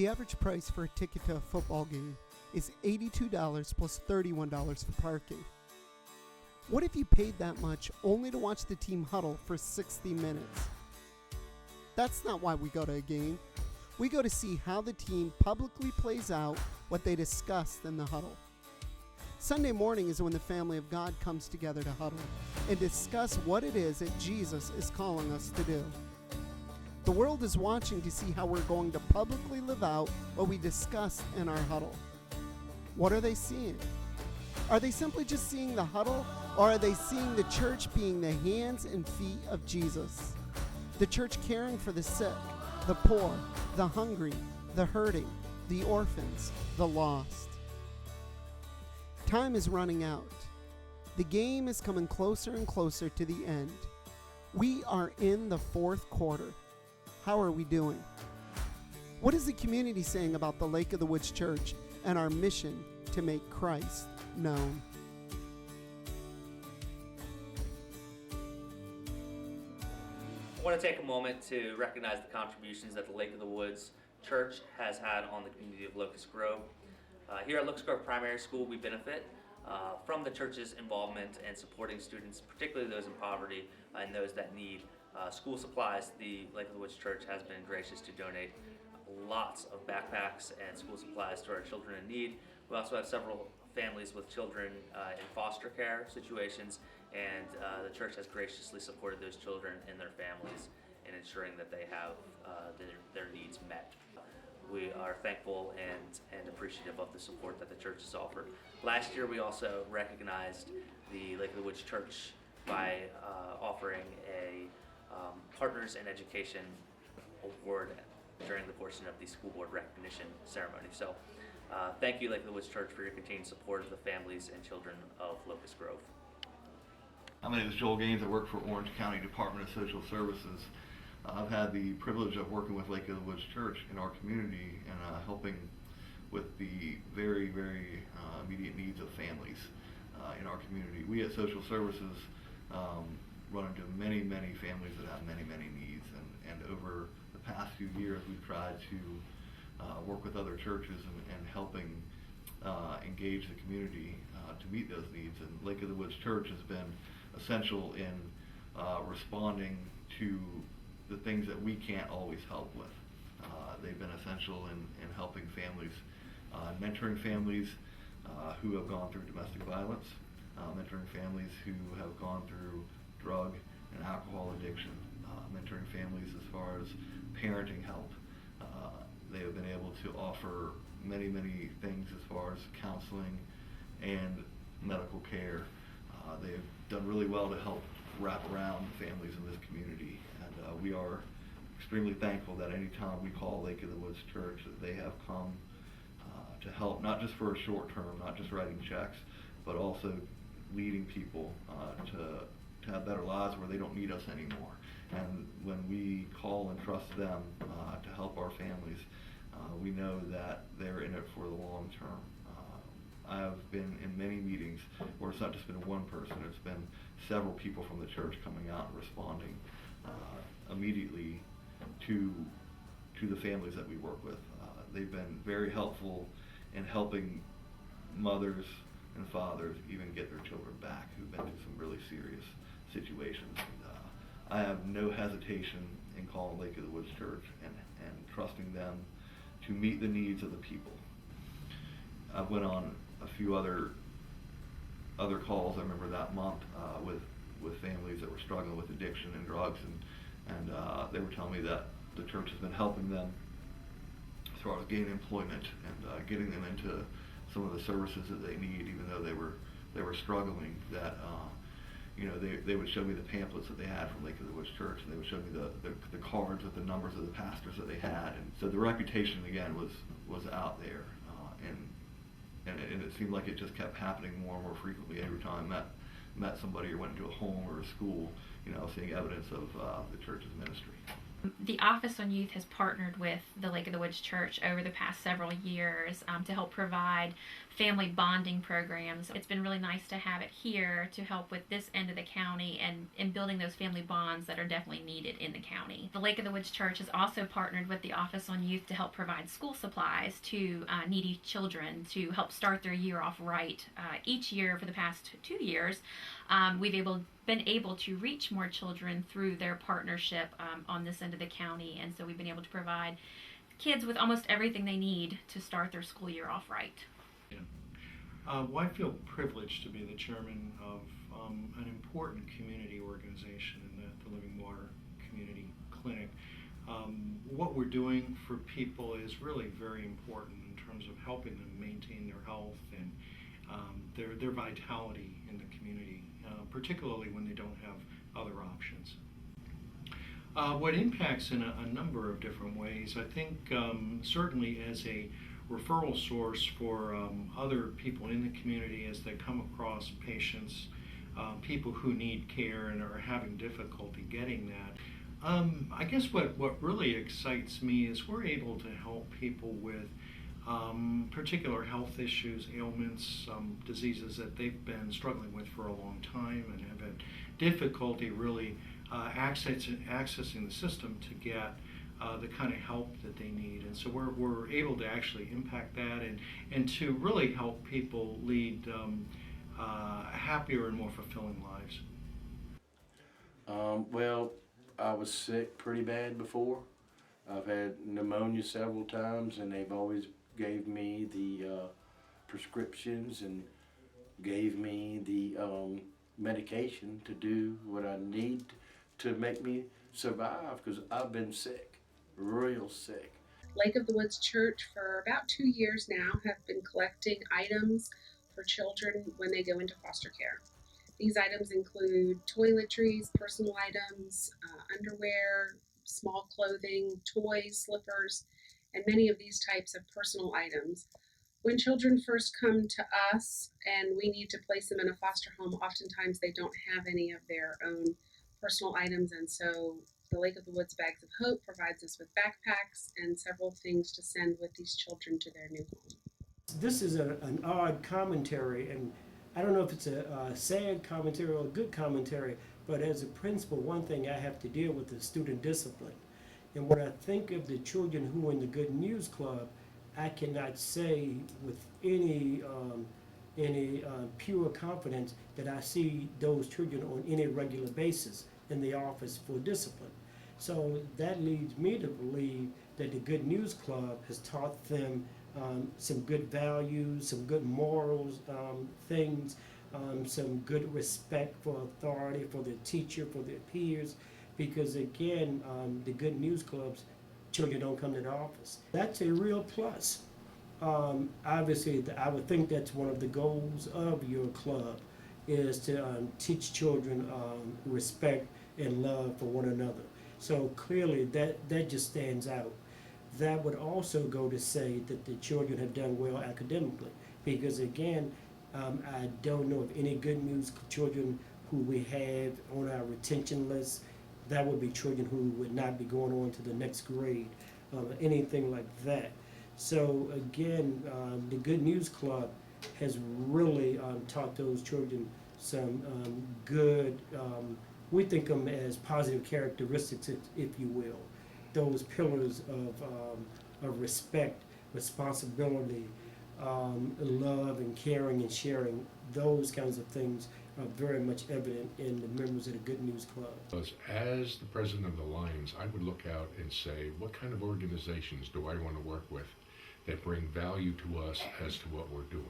The average price for a ticket to a football game is $82 plus $31 for parking. What if you paid that much only to watch the team huddle for 60 minutes? That's not why we go to a game. We go to see how the team publicly plays out what they discussed in the huddle. Sunday morning is when the family of God comes together to huddle and discuss what it is that Jesus is calling us to do. The world is watching to see how we're going to publicly live out what we discussed in our huddle. What are they seeing? Are they simply just seeing the huddle, or are they seeing the church being the hands and feet of Jesus? The church caring for the sick, the poor, the hungry, the hurting, the orphans, the lost. Time is running out. The game is coming closer and closer to the end. We are in the fourth quarter. How are we doing? What is the community saying about the Lake of the Woods Church and our mission to make Christ known? I want to take a moment to recognize the contributions that the Lake of the Woods Church has had on the community of Locust Grove. Here at Locust Grove Primary School, we benefit from the church's involvement and supporting students, particularly those in poverty and those that need school supplies. The Lake of the Woods Church has been gracious to donate lots of backpacks and school supplies to our children in need. We also have several families with children in foster care situations, and the church has graciously supported those children and their families in ensuring that they have their needs met. We are thankful and appreciative of the support that the church has offered. Last year we also recognized the Lake of the Woods Church by offering a Partners in Education award during the portion of the school board recognition ceremony. So thank you, Lake of the Woods Church, for your continued support of the families and children of Locust Grove. My name is Joel Gaines. I work for Orange County Department of Social Services. I've had the privilege of working with Lake of the Woods Church in our community and helping with the very, very immediate needs of families in our community. We at Social Services run into many, many families that have many, many needs, and over the past few years we've tried to work with other churches and helping engage the community to meet those needs. And Lake of the Woods Church has been essential in responding to the things that we can't always help with. They've been essential in helping families, mentoring families who have gone through domestic violence, mentoring families who have gone through drug and alcohol addiction, mentoring families as far as parenting help. They have been able to offer many, many things as far as counseling and medical care. They've done really well to help wrap around families in this community, and we are extremely thankful that any time we call Lake of the Woods Church that they have come to help, not just for a short term, not just writing checks, but also leading people to have better lives where they don't need us anymore. And when we call and trust them to help our families, we know that they're in it for the long term. I've been in many meetings where it's not just been one person, it's been several people from the church coming out and responding immediately to the families that we work with. They've been very helpful in helping mothers and fathers even get their children back who've been through some really serious situations. And, I have no hesitation in calling Lake of the Woods Church and trusting them to meet the needs of the people. I went on a few other calls. I remember that month with families that were struggling with addiction and drugs, and they were telling me that the church has been helping them as far as gaining employment and getting them into some of the services that they need, even though they were struggling. That they would show me the pamphlets that they had from Lake of the Woods Church, and they would show me the cards with the numbers of the pastors that they had. And so the reputation again was out there, and it seemed like it just kept happening more and more frequently every time I met somebody or went into a home or a school, seeing evidence of the church's ministry. The Office on Youth has partnered with the Lake of the Woods Church over the past several years to help provide family bonding programs. It's been really nice to have it here to help with this end of the county and in building those family bonds that are definitely needed in the county. The Lake of the Woods Church has also partnered with the Office on Youth to help provide school supplies to needy children to help start their year off right. Each year for the past 2 years, we've been able to reach more children through their partnership on this end of the county, and so we've been able to provide kids with almost everything they need to start their school year off right. Yeah. Well, I feel privileged to be the chairman of an important community organization in the Living Water Community Clinic. What we're doing for people is really very important in terms of helping them maintain their health and their vitality in the community, particularly when they don't have other options. What impacts in a number of different ways, I think certainly as a referral source for other people in the community as they come across patients, people who need care and are having difficulty getting that. I guess what really excites me is we're able to help people with particular health issues, ailments, diseases that they've been struggling with for a long time and have had difficulty really accessing the system to get the kind of help that they need. And so we're able to actually impact that and to really help people lead happier and more fulfilling lives. Well, I was sick pretty bad before. I've had pneumonia several times, and they've always gave me the prescriptions and gave me the medication to do what I need to make me survive, because I've been sick, real sick. Lake of the Woods Church for about 2 years now have been collecting items for children when they go into foster care. These items include toiletries, personal items, underwear, small clothing, toys, slippers, and many of these types of personal items. When children first come to us and we need to place them in a foster home, oftentimes they don't have any of their own personal items, and so the Lake of the Woods Bags of Hope provides us with backpacks and several things to send with these children to their new home. This is an odd commentary, and I don't know if it's a sad commentary or a good commentary, but as a principal, one thing I have to deal with is student discipline. And when I think of the children who are in the Good News Club, I cannot say with any pure confidence that I see those children on any regular basis in the office for discipline. So that leads me to believe that the Good News Club has taught them some good values, some good morals, things, some good respect for authority, for their teacher, for their peers, because again, the Good News Club's children don't come to the office. That's a real plus. Obviously, I would think that's one of the goals of your club, is to teach children respect and love for one another. So clearly that just stands out. That would also go to say that the children have done well academically, because again, I don't know of any Good News children who we have on our retention list. That would be children who would not be going on to the next grade, anything like that. So again, the Good News Club has really taught those children some good, we think of them as positive characteristics, if you will. Those pillars of respect, responsibility, love and caring and sharing, those kinds of things are very much evident in the members of the Good News Club. As the president of the Lions, I would look out and say, what kind of organizations do I want to work with that bring value to us as to what we're doing?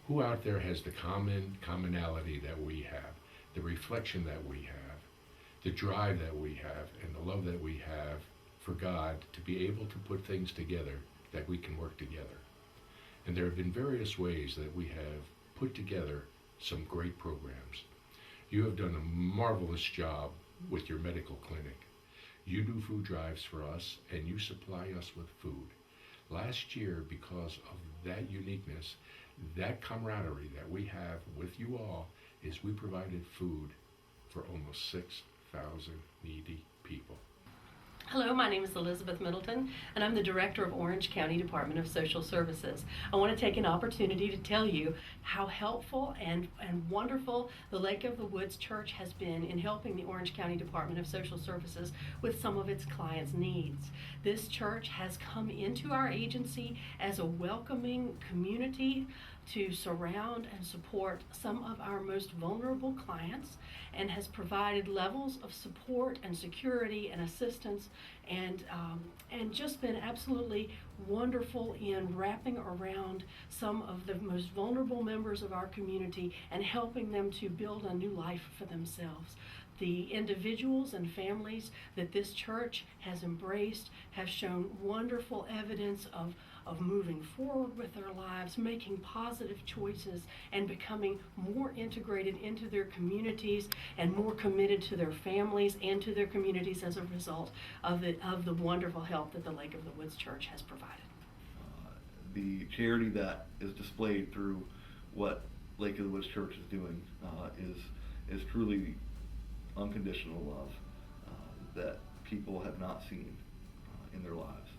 Who out there has the commonality that we have, the reflection that we have, the drive that we have, and the love that we have for God to be able to put things together that we can work together? And there have been various ways that we have put together some great programs. You have done a marvelous job with your medical clinic. You do food drives for us, and you supply us with food. Last year, because of that uniqueness, that camaraderie that we have with you all, is we provided food for almost 6,000 needy people. Hello, my name is Elizabeth Middleton, and I'm the Director of Orange County Department of Social Services. I want to take an opportunity to tell you how helpful and wonderful the Lake of the Woods Church has been in helping the Orange County Department of Social Services with some of its clients' needs. This church has come into our agency as a welcoming community to surround and support some of our most vulnerable clients, and has provided levels of support and security and assistance, and just been absolutely wonderful in wrapping around some of the most vulnerable members of our community and helping them to build a new life for themselves. The individuals and families that this church has embraced have shown wonderful evidence of moving forward with their lives, making positive choices, and becoming more integrated into their communities and more committed to their families and to their communities as a result of the wonderful help that the Lake of the Woods Church has provided. The charity that is displayed through what Lake of the Woods Church is doing is truly unconditional love that people have not seen in their lives.